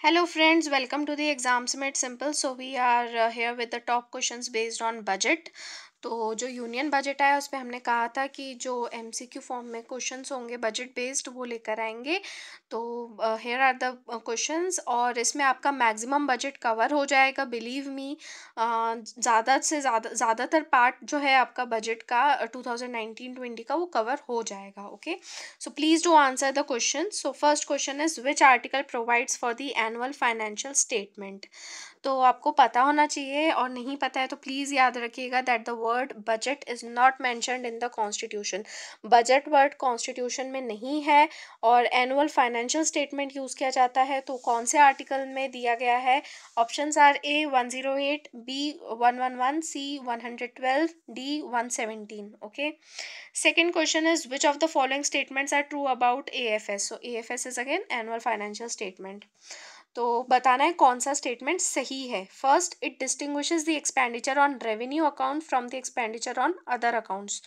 Hello friends, welcome to the Exams Made Simple. So we are here with the top questions based on budget. तो जो union budget आया उस पर हमने कहा था कि जो एमसीक्यू फॉर्म में क्वेश्चंस होंगे बजट बेस्ड वो लेकर आएंगे। तो हेयर आर द क्वेश्चंस और इसमें आपका मैक्सिमम बजट कवर हो जाएगा, बिलीव मी। ज़्यादा से ज़्यादातर पार्ट जो है आपका बजट का 2019-20 का वो कवर हो जाएगा। Okay, so please do answer the question. So first question is which article provides for the annual financial statement? तो आपको पता होना चाहिए और नहीं पता है तो प्लीज़ याद रखिएगा that the word budget is not mentioned in the constitution. Budget word constitution में नहीं है और एनुअल फाइनेंशियल स्टेटमेंट यूज़ किया जाता है। तो कौन से आर्टिकल में दिया गया है? Options are A 108, B 111, C 112, D 117। Okay, second question is which of the following statements are true about AFS? So AFS is again annual financial statement. तो बताना है कौन सा स्टेटमेंट सही है। First, it distinguishes the expenditure on revenue account from the expenditure on other accounts.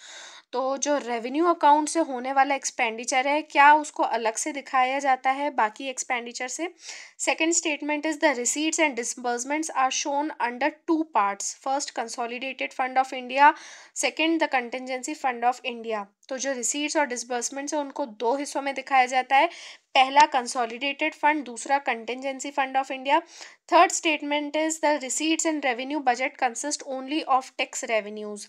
तो जो revenue account से होने वाला एक्सपेंडिचर है क्या उसको अलग से दिखाया जाता है बाकी एक्सपेंडिचर से। Second statement is the receipts and disbursements are shown under two parts. First, consolidated fund of India, second the contingency fund of India. तो जो रिसीट्स और डिसबर्समेंट्स है उनको दो हिस्सों में दिखाया जाता है, पहला कंसोलिडेटेड फंड, दूसरा contingency fund of India. Third statement is the receipts and revenue budget consist only of tax revenues.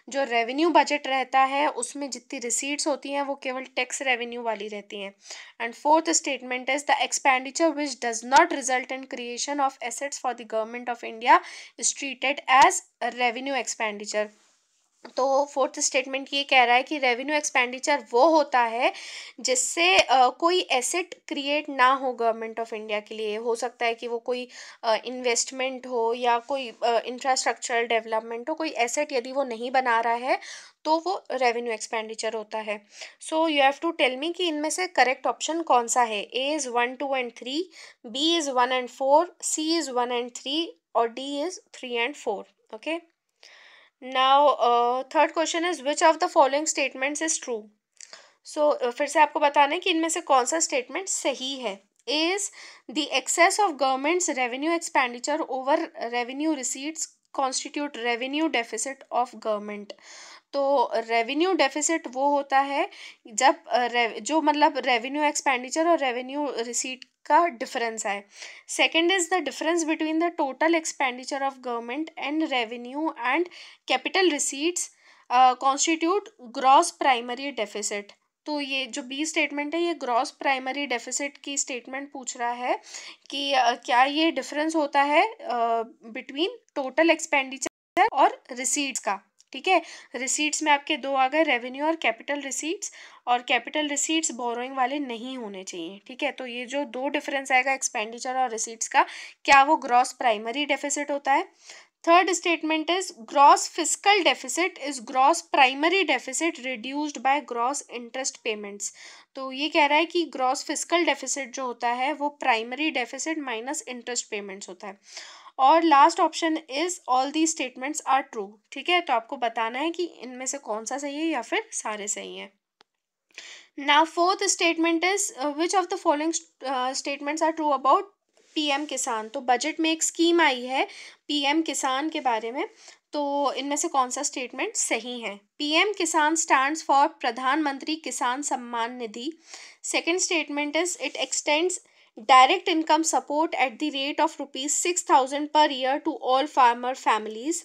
जो रेवेन्यू बजट रहता है उसमें जितनी रिसीट्स होती हैं वो केवल टैक्स रेवेन्यू वाली रहती हैं। And fourth statement is the expenditure which does not result in creation of assets for the government of India is treated as revenue expenditure. तो फोर्थ स्टेटमेंट ये कह रहा है कि रेवेन्यू एक्सपेंडिचर वो होता है जिससे कोई एसेट क्रिएट ना हो गवर्नमेंट ऑफ इंडिया के लिए। हो सकता है कि वो कोई इन्वेस्टमेंट हो या कोई इंफ्रास्ट्रक्चरल डेवलपमेंट हो, कोई एसेट यदि वो नहीं बना रहा है तो वो रेवेन्यू एक्सपेंडिचर होता है। So you have to tell me कि इनमें से करेक्ट ऑप्शन कौन सा है। A is 1, 2 and 3, B is 1 and 4, C is 1 and 3 और D is 3 and 4। Okay, now third question is which of the following statements is true. So फिर से आपको बताना है कि इनमें से कौन सा स्टेटमेंट सही है। Is the excess of government's revenue expenditure over revenue receipts constitute revenue deficit of government. तो रेवेन्यू डेफिसिट वो होता है जब जो मतलब रेवेन्यू एक्सपेंडिचर और रेवेन्यू रिसीट का डिफरेंस है। Second is the difference between the total expenditure of government and revenue and capital receipts constitute gross primary deficit. तो ये जो बी स्टेटमेंट है ये ग्रॉस प्राइमरी डेफिसिट की स्टेटमेंट पूछ रहा है कि क्या ये डिफरेंस होता है बिटवीन टोटल एक्सपेंडिचर और रिसीट्स का। ठीक है, रिसीट्स में आपके दो आ गए, रेवेन्यू और कैपिटल रिसीट्स, और कैपिटल रिसीट्स बोरोइंग वाले नहीं होने चाहिए। ठीक है, तो ये जो दो डिफरेंस आएगा एक्सपेंडिचर और रिसीट्स का, क्या वो ग्रॉस प्राइमरी डेफिसिट होता है। Third statement is gross fiscal deficit is gross primary deficit reduced by gross interest payments. तो ये कह रहा है कि ग्रॉस फिस्कल डेफिसिट जो होता है वो primary deficit minus interest payments होता है। और last option is all the statements are true. ठीक है, तो आपको बताना है कि इनमें से कौन सा सही है या फिर सारे सही हैं। Now fourth statement is which of the following statements are true about PM Kisan. तो बजट में एक स्कीम आई है पीएम किसान के बारे में, तो इनमें से कौन सा स्टेटमेंट सही है। पीएम किसान stands for Pradhan Mantri Kisan Samman Nidhi. Second statement is it extends direct income support at the rate of ₹6,000 per year to all farmer families.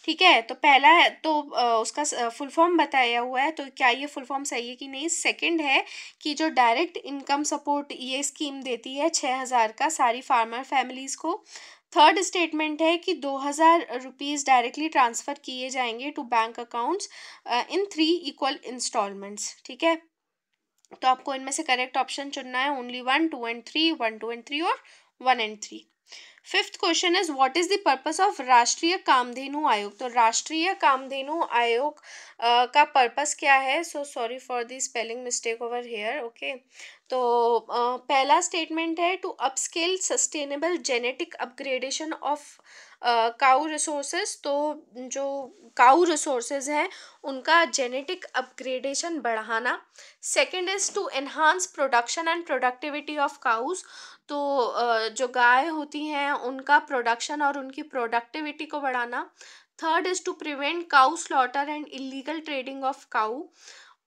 ठीक है, तो पहला है तो उसका फुल फॉर्म बताया हुआ है, तो क्या ये फुल फॉर्म सही है कि नहीं। सेकंड है कि जो डायरेक्ट इनकम सपोर्ट ये स्कीम देती है 6,000 का सारी फार्मर फैमिलीज़ को। थर्ड स्टेटमेंट है कि 2,000 रुपीज़ डायरेक्टली ट्रांसफ़र किए जाएंगे to bank accounts in 3 equal installments. ठीक है, तो आपको इनमें से करेक्ट ऑप्शन चुनना है, ओनली 1, 2 एंड 3, 1, 2 एंड 3 और 1 and 3। Fifth question is what is the purpose of राष्ट्रीय कामधेनु आयोग। तो राष्ट्रीय कामधेनु आयोग का पर्पस क्या है। So sorry for the spelling mistake over here. Okay, तो पहला स्टेटमेंट है to upscale sustainable genetic upgradation of cow resources. तो जो काऊ रिसोर्सेज हैं उनका जेनेटिक अपग्रेडेशन बढ़ाना। Second is to enhance production and productivity of cows. तो जो गाय होती हैं उनका प्रोडक्शन और उनकी प्रोडक्टिविटी को बढ़ाना। Third is to prevent cow slaughter and illegal trading of cow.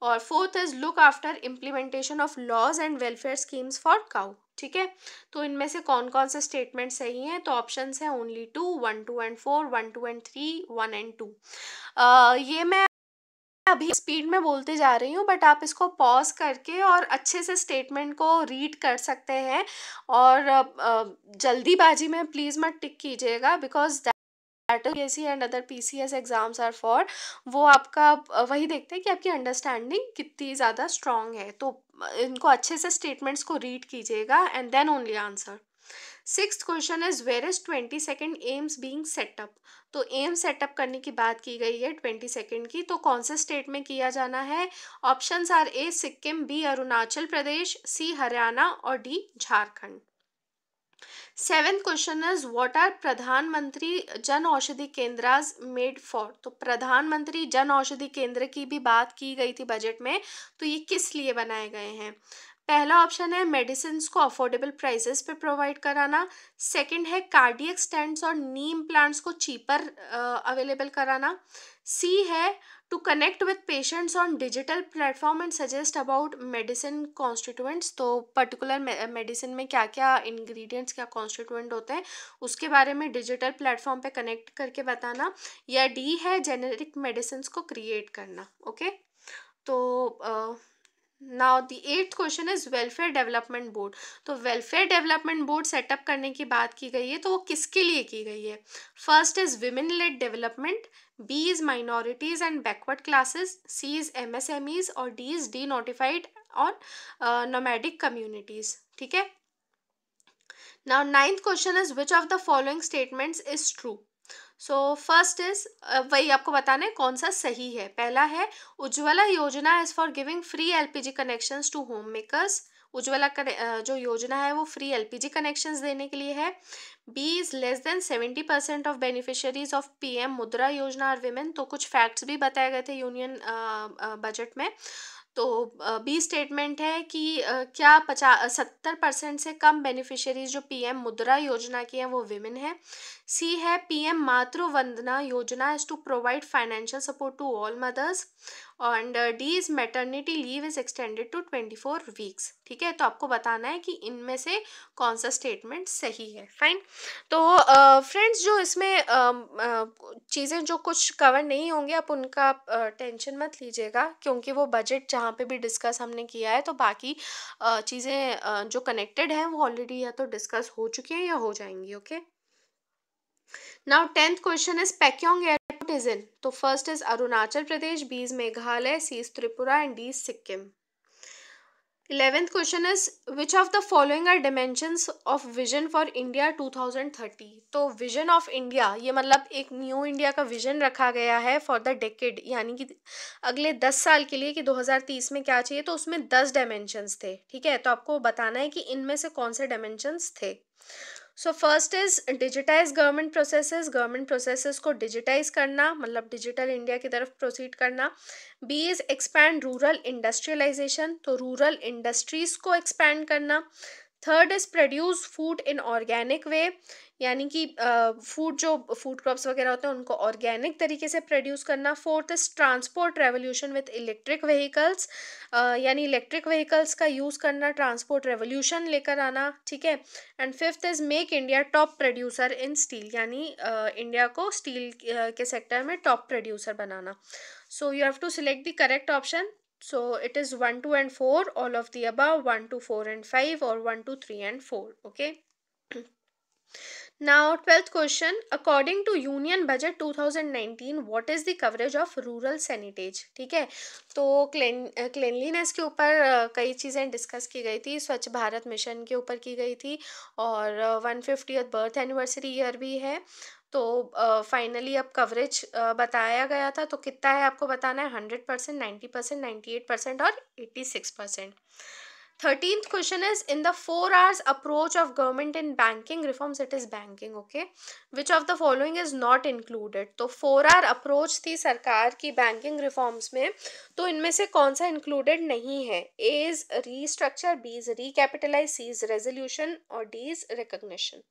और fourth is look after implementation of laws and welfare schemes for cow. ठीक है, तो इनमें से कौन कौन से स्टेटमेंट सही हैं? तो ऑप्शंस हैं only two, 1, 2 and 4, 1, 2 and 3, 1 and 2। ये मैं अभी स्पीड में बोलते जा रही हूँ, बट आप इसको पॉज करके और अच्छे से स्टेटमेंट को रीड कर सकते हैं। और जल्दीबाजी में प्लीज़ मत टिक कीजिएगा, because that PSC and other PCS exams are for, वो आपका वही देखते हैं कि आपकी अंडरस्टैंडिंग कितनी ज़्यादा स्ट्रांग है। तो इनको अच्छे से स्टेटमेंट्स को रीड कीजिएगा and then only answer. Sixth question is where is 22nd AIIMS being setup. तो एम सेटअप करने की बात की गई है 22nd की, तो कौन से स्टेट में किया जाना है? Options are A Sikkim, B Arunachal Pradesh, C Haryana और D Jharkhand. Seventh question is what are Pradhan Mantri Jan औषधि केंद्रास मेड फॉर। तो प्रधानमंत्री जन औषधि केंद्र की भी बात की गई थी बजट में, तो ये किस लिए बनाए गए हैं? पहला ऑप्शन है मेडिसिन को अफोर्डेबल प्राइसेस पे प्रोवाइड कराना। सेकंड है कार्डियक स्टेंट्स और नी इम्प्लांट्स को चीपर अवेलेबल कराना। सी है to connect with patients on digital platform and suggest about medicine constituents. तो पर्टिकुलर मेडिसिन में क्या क्या इंग्रेडिएंट्स, क्या कॉन्स्टिट्यूएंट होते हैं, उसके बारे में डिजिटल प्लेटफॉर्म पे कनेक्ट करके बताना। या डी है जेनेरिक मेडिसिन को क्रिएट करना। ओके, तो now the eighth question is welfare development board. तो वेलफेयर डेवलपमेंट बोर्ड सेटअप करने की बात की गई है, तो वो किसके लिए की गई है? First is women led development, B is minorities and backward classes, C is MSMEs और डी इज डी नोटिफाइड और नोमैडिक कम्युनिटीज। ठीक है, now ninth question is which of the following statements is true. So first is, वही आपको बताना है कौन सा सही है। पहला है Ujjwala Yojana is for giving free LPG connections to home makers. Ujjwala जो योजना है वो फ्री एलपीजी कनेक्शंस देने के लिए है। B is less than 70% of beneficiaries of PM Mudra Yojana are women. तो कुछ फैक्ट्स भी बताए गए थे यूनियन बजट में। तो बी स्टेटमेंट है कि क्या 70% से कम बेनिफिशियरीज जो पीएम मुद्रा योजना की हैं वो विमेन है। सी है PM Matru Vandana Yojana is to provide financial support to all mothers. And D is maternity leave is extended to 24 weeks. ठीक है, तो आपको बताना है कि इनमें से कौन सा स्टेटमेंट सही है। फाइन, तो फ्रेंड्स जो इसमें चीज़ें जो कुछ कवर नहीं होंगे आप उनका टेंशन मत लीजिएगा, क्योंकि वो बजट जहाँ पे भी डिस्कस हमने किया है, तो बाकी चीज़ें जो कनेक्टेड हैं वो ऑलरेडी या तो डिस्कस हो चुकी हैं या हो जाएंगी। Okay, now tenth question is Pakyong airport is in. तो first is Arunachal Pradesh, B is Meghalaya, C is Tripura and D is Sikkim. 11th question is which of the following are dimensions of vision for India 2030। तो vision of India, ये मतलब एक new India का vision रखा गया है for the decade, यानी कि अगले 10 साल के लिए कि 2030 में क्या चाहिए। तो उसमें 10 डायमेंशंस थे। ठीक है, तो आपको बताना है कि इनमें से कौन से डायमेंशंस थे। So first is digitize government processes को डिजिटाइज करना, मतलब डिजिटल इंडिया की तरफ प्रोसीड करना। B is expand rural industrialization, तो रूरल इंडस्ट्रीज को एक्सपैंड करना। Third is produce food in organic way, यानी कि फूड क्रॉप्स वगैरह होते हैं उनको ऑर्गेनिक तरीके से प्रोड्यूस करना। Fourth is transport revolution with electric vehicles, यानी इलेक्ट्रिक व्हीकल्स का यूज़ करना, ट्रांसपोर्ट रेवोल्यूशन लेकर आना। ठीक है, and fifth is make India top producer in steel, यानी इंडिया को स्टील के सेक्टर में टॉप प्रोड्यूसर बनाना। So you have to select the correct option. So it is 1, 2 and 4, all of the above, 1, 2, 4 and 5 or 1, 2, 3 and 4. Okay. Now 12th question, according to Union Budget 2019 what is the coverage of rural sanitage। ठीक है, तो cleanliness के ऊपर कई चीज़ें discuss की गई थी, स्वच्छ भारत मिशन के ऊपर की गई थी, और 150th बर्थ एनिवर्सरी ईयर भी है। तो फाइनली अब कवरेज बताया गया था, तो कितना है आपको बताना है, 100%, 90%, 98% और 86%। 13th question is, in the 4 hours approach of government in banking reforms, it is banking, okay, which of the following is not included? तो 4 hour approach थी सरकार की बैंकिंग रिफॉर्म्स में, तो इनमें से कौन सा इंक्लूडेड नहीं है? A is restructure, B is recapitalize, C is resolution और D is recognition.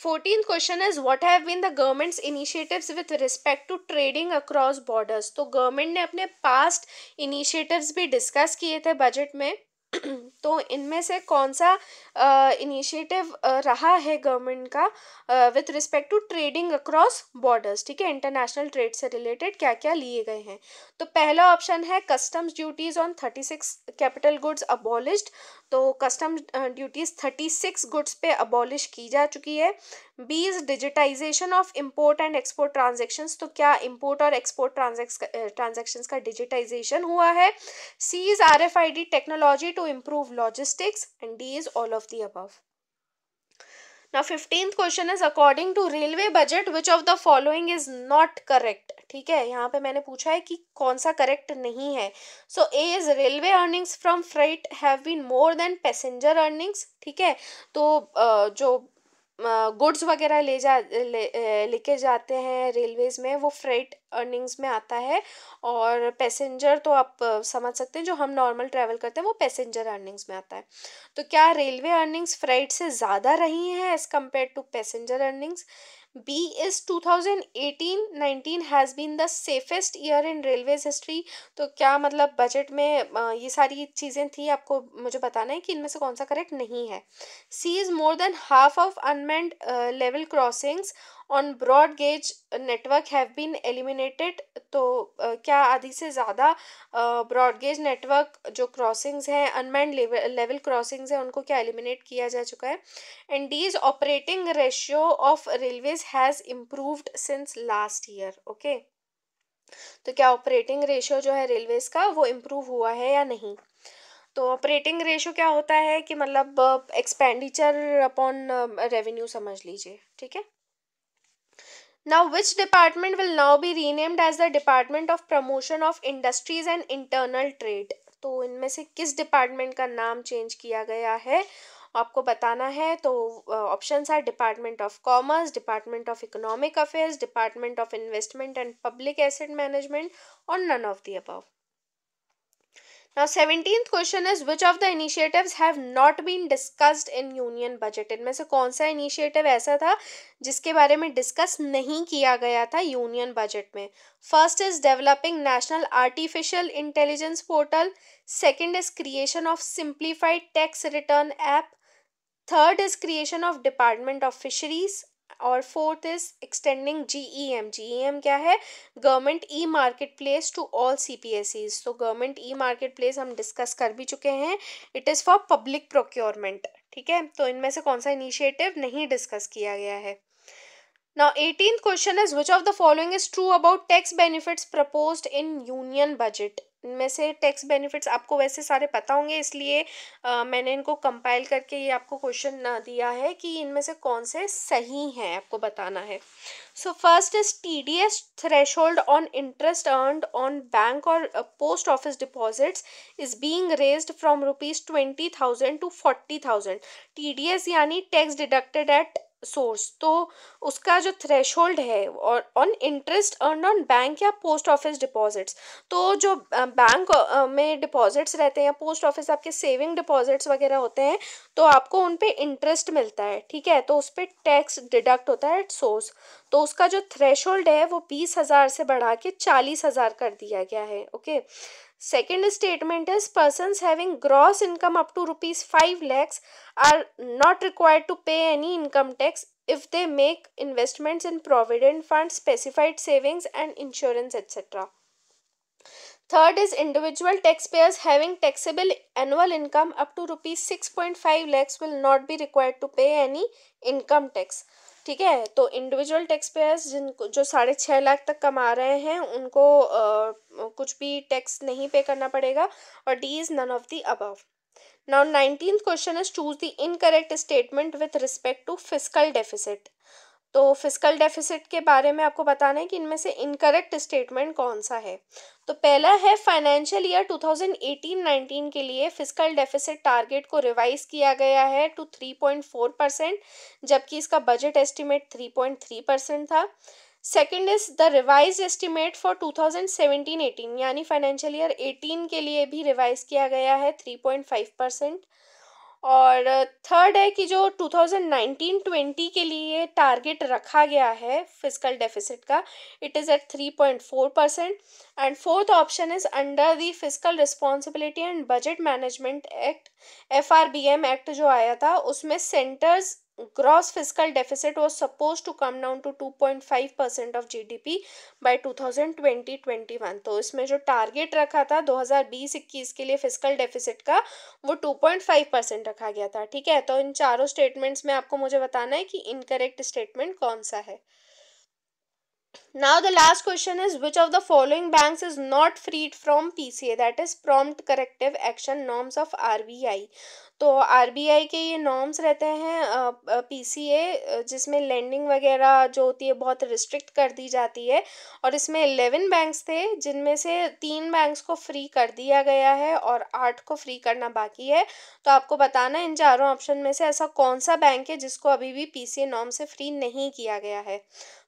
14th question is, what have been the government's initiatives with respect to trading across borders? तो गवर्नमेंट ने अपने पास्ट इनिशिएटिव्स भी discuss किए थे budget में तो इनमें से कौन सा इनिशिएटिव रहा है गवर्नमेंट का with respect to trading across borders, ठीक है, इंटरनेशनल ट्रेड से रिलेटेड क्या क्या लिए गए हैं? तो पहला ऑप्शन है customs duties on 36 capital goods abolished, तो कस्टम ड्यूटीज 36 गुड्स पे अबॉलिश की जा चुकी है. B is digitization of import and export transactions, तो क्या इम्पोर्ट और एक्सपोर्ट ट्रांजेक्शन्स का डिजिटाइजेशन हुआ है. C is RFID technology to improve logistics and D is all of the above. Now 15th question is, according to railway budget which of the following is not correct? ठीक है, यहाँ पे मैंने पूछा है कि कौन सा करेक्ट नहीं है. सो A is railway earnings from freight have been more than passenger earnings, ठीक है, तो जो गुड्स वगैरह लेके जाते हैं रेलवेज में वो फ्रेट अर्निंग्स में आता है, और पैसेंजर तो आप समझ सकते हैं जो हम नॉर्मल ट्रैवल करते हैं वो पैसेंजर अर्निंग्स में आता है. तो क्या रेलवे अर्निंग्स फ्रेट से ज़्यादा रही हैं as compare to passenger earnings? B is 2018-19 has been the safest year in railways history, तो क्या मतलब बजट में ये सारी चीज़ें थी, आपको मुझे बताना है कि इनमें से कौन सा करेक्ट नहीं है. C is more than half of unmanned level crossings on broad gauge network have been eliminated, तो क्या आधी से ज़्यादा ब्रॉड गेज नेटवर्क जो क्रॉसिंग्स हैं अनमैन्ड लेवल क्रॉसिंग्स हैं उनको क्या एलिमिनेट किया जा चुका है. And D is operating ratio of railways has improved since last year. Okay, तो क्या ऑपरेटिंग रेशियो जो है रेलवेज का वो इम्प्रूव हुआ है या नहीं? तो ऑपरेटिंग रेशियो क्या होता है कि मतलब एक्सपेंडिचर अपॉन रेवेन्यू समझ लीजिए, ठीक है. Now, which department will now be renamed as the Department of Promotion of Industries and Internal Trade? तो इनमें से किस डिपार्टमेंट का नाम चेंज किया गया है आपको बताना है. तो options are department of commerce, department of economic affairs, department of investment and public asset management और none of the above. Now 17th question is, which of the initiatives have not been discussed in union budget? इनमें से कौन सा initiative ऐसा था जिसके बारे में डिस्कस नहीं किया गया था यूनियन बजट में? First is developing national artificial intelligence portal, second is creation of simplified tax return app, third is creation of department of fisheries और fourth is extending GEM. GEM क्या है? Government e marketplace to all CPSEs. तो government e marketplace हम discuss कर भी चुके हैं, it is for public procurement, ठीक है. तो इनमें से कौन सा इनिशिएटिव नहीं डिस्कस किया गया है. Now 18th question is, which of the following is true about tax benefits proposed in union budget? इनमें से टैक्स बेनिफिट्स आपको वैसे सारे पता होंगे, इसलिए मैंने इनको कंपाइल करके ये आपको क्वेश्चन दिया है कि इनमें से कौन से सही हैं आपको बताना है. So first is TDS threshold on interest earned on bank और post office deposits is being raised from ₹20,000 to 40,000. TDS यानी टैक्स डिडक्टेड एट सोर्स, तो उसका जो थ्रेशोल्ड है और on interest earn on bank या पोस्ट ऑफिस डिपॉजिट्स, तो जो बैंक में डिपॉजिट्स रहते हैं, पोस्ट ऑफिस आपके सेविंग डिपॉजिट्स वगैरह होते हैं, तो आपको उन पे इंटरेस्ट मिलता है, ठीक है, तो उस पर टैक्स डिडक्ट होता है एट सोर्स. तो उसका जो थ्रेशोल्ड है वो 20,000 से बढ़ा के 40,000 कर दिया गया है. Okay, second statement is, persons having gross income up to ₹5 lakhs are not required to pay any income tax if they make investments in provident funds, specified savings and insurance, etc. Third is, individual taxpayers having taxable annual income up to ₹6.5 lakhs will not be required to pay any income tax. ठीक है, तो individual tax payers जिनको जो 6.5 लाख तक कमा रहे हैं उनको कुछ भी टैक्स नहीं पे करना पड़ेगा, और D is none of the above. Now 19th question is, choose the incorrect statement with respect to fiscal deficit. तो फिस्कल डेफिसिट के बारे में आपको बताना है कि इनमें से इनकरेक्ट स्टेटमेंट कौन सा है। तो पहला है फाइनेंशियल ईयर 2018-19 के लिए फिस्कल डेफिसिट टारगेट को रिवाइज किया गया है टू 3.4%, जबकि इसका बजट एस्टिमेट 3.3% था। Second is the revise estimate for 2017-18, यानी फाइनेंशियल ईयर 18 के लिए भी रिवाइज किया गया है 3.5%। और थर्ड है कि जो 2019-20 के लिए टारगेट रखा गया है फिस्कल डेफिसिट का, it is at 3.4%। And fourth option is under the fiscal responsibility and budget management act, FRBM act जो आया था, उसमें centre's gross fiscal deficit was supposed to come down to 2.5% of GDP by 2020-21। तो इसमें जो target रखा था 2020-21 के लिए फिस्कल डेफिसिट का, वो 2.5% रखा गया था। ठीक है, तो इन चारों स्टेटमेंट्स में आपको मुझे बताना है कि इनकरेक्ट स्टेटमेंट कौन सा है। Now the last question is, which of the following banks is not freed from PCA, that is prompt corrective action norms of RBI। तो RBI के ये नॉर्म्स रहते हैं PCA, जिसमें लेंडिंग वगैरह जो होती है बहुत रिस्ट्रिक्ट कर दी जाती है, और इसमें 11 बैंक्स थे जिनमें से 3 बैंक्स को फ्री कर दिया गया है और 8 को फ्री करना बाकी है। तो आपको बताना है इन चारों ऑप्शन में से ऐसा कौन सा बैंक है जिसको अभी भी PCA नॉर्म से फ्री नहीं किया गया है।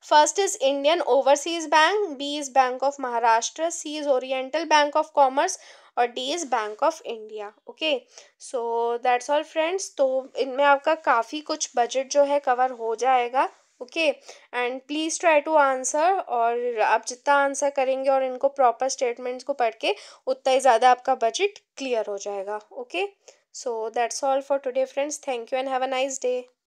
First is Indian Overseas Bank, B is Bank of Maharashtra, C is Oriental Bank of Commerce, और D is Bank of India. Okay, so that's all friends. तो इनमें आपका काफ़ी कुछ बजट जो है कवर हो जाएगा। Okay, and please try to answer, और आप जितना आंसर करेंगे और इनको प्रॉपर स्टेटमेंट्स को पढ़ के, उतना ही ज़्यादा आपका बजट क्लियर हो जाएगा। Okay, so that's all for today friends, thank you and have a nice day.